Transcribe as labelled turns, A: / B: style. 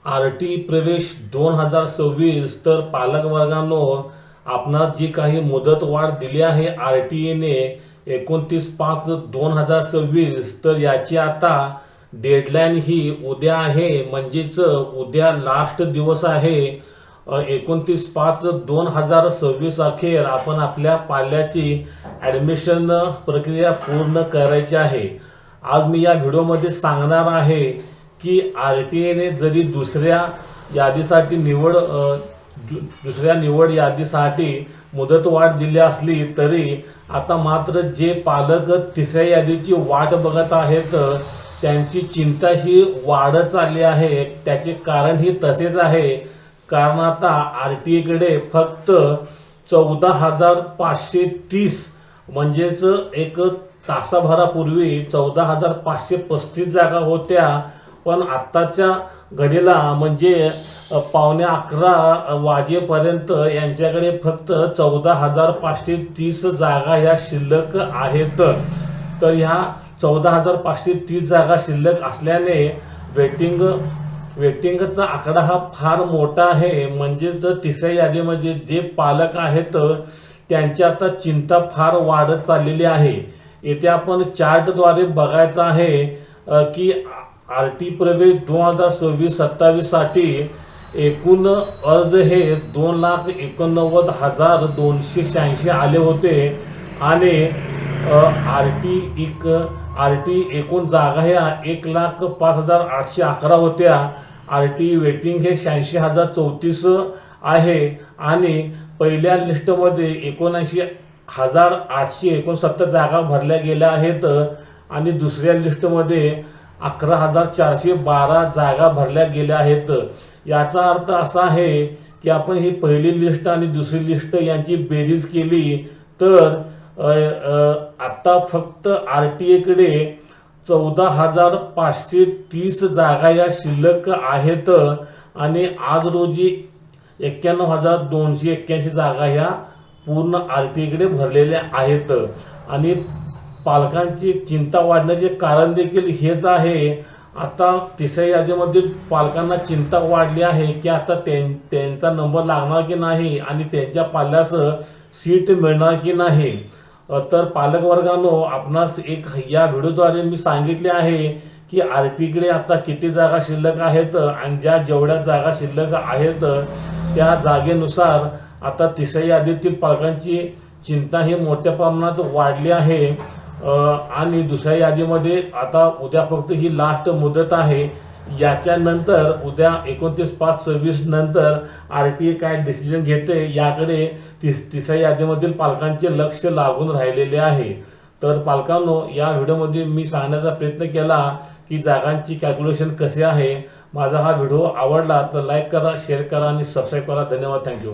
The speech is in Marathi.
A: आर.टी प्रवेश 2026 तर पालक वर्गांनो आपणास जी काही मुदतवाढ दिली आहे आर.टी.ए.ने 29/5/2026 तर याची आता डेडलाईन ही उद्या आहे, म्हणजेच उद्या लास्ट दिवस आहे. 29/5/2026 अखेर आपण आपल्या पाल्याची ॲडमिशन प्रक्रिया पूर्ण करायची आहे. आज मी या व्हिडिओमध्ये सांगणार आहे की आर.टी.ए.ने जरी दुसऱ्या निवड यादीसाठी मुदतवाढ दिली असली तरी आता मात्र जे पालक तिसऱ्या यादीची वाट बघत आहेत त्यांची चिंता ही वाढत चालली आहे. त्याचे कारण ही तसेच आहे, कारण आता आर.टी.ए.कडे फक्त 14,530 म्हणजेच एक तासाभरापूर्वी 14,535 जागा होत्या, पण आत्ताच्या घडीला म्हणजे 10:15 वाजेपर्यंत यांच्याकडे फक्त 14,530 जागा ह्या शिल्लक आहेत. तर ह्या 14,530 जागा शिल्लक असल्याने वेटिंगचा आकडा हा फार मोठा आहे. म्हणजेच तिसऱ्या यादीमध्ये जे पालक आहेत त्यांची आता चिंता फार वाढत चाललेली आहे. येथे आपण चार्टद्वारे बघायचं आहे की आर.टी प्रवेश 2026-27 साठी एकूण अर्ज हे 2,89,286 आले होते आणि आर.टी एकूण जागा ह्या 1,05,811 होत्या. आर.टी वेटिंग हे 86,034 आहे आणि पहिल्या लिस्टमध्ये 79,869 जागा भरल्या गेल्या आहेत आणि दुसऱ्या लिस्टमध्ये 11,412 जागा भरल्या गेल्या आहेत. याचा अर्थ असा आहे की आपण ही पहिली लिस्ट आणि दुसरी लिस्ट यांची बेरीज केली तर आता फक्त आर.टी.ए.कडे 14,530 जागा या शिल्लक आहेत आणि आज रोजी 91,281 जागा ह्या पूर्ण आर.टी.ए.कडे भरलेल्या आहेत. आणि पालकांची चिंता वाढण्याचे कारण देखील हेच आहे. आता तिसऱ्या यादीमधील पालकांना चिंता वाढली आहे की आता त्यांचा नंबर लागणार की नाही आणि त्यांच्या पाल्यास सीट मिळणार की नाही. तर पालक वर्गांनो, आपणास एक या व्हिडिओद्वारे मी सांगितले आहे की आर.टी.कडे आता किती जागा शिल्लक आहेत आणि जेवढ्या जागा शिल्लक आहेत त्या जागेनुसार आता तिसऱ्या यादीतील पालकांची चिंता ही मोठ्या प्रमाणात वाढली आहे. आणि दुसऱ्या यादीमध्ये आता उद्या फक्त ही लास्ट मुदत आहे. याच्यानंतर उद्या 29/5/26 नंतर आर.टी.ए काय डिसिजन घेते याकडे तिसऱ्या यादीमधील पालकांचे लक्ष लागून राहिलेले आहे. तर पालकांनो, या व्हिडिओमध्ये मी सांगण्याचा प्रयत्न केला की जागांची कॅल्क्युलेशन कसे आहे. माझा हा व्हिडिओ आवडला तर लाईक करा, शेअर करा आणि सबस्क्राईब करा. धन्यवाद. थँक्यू.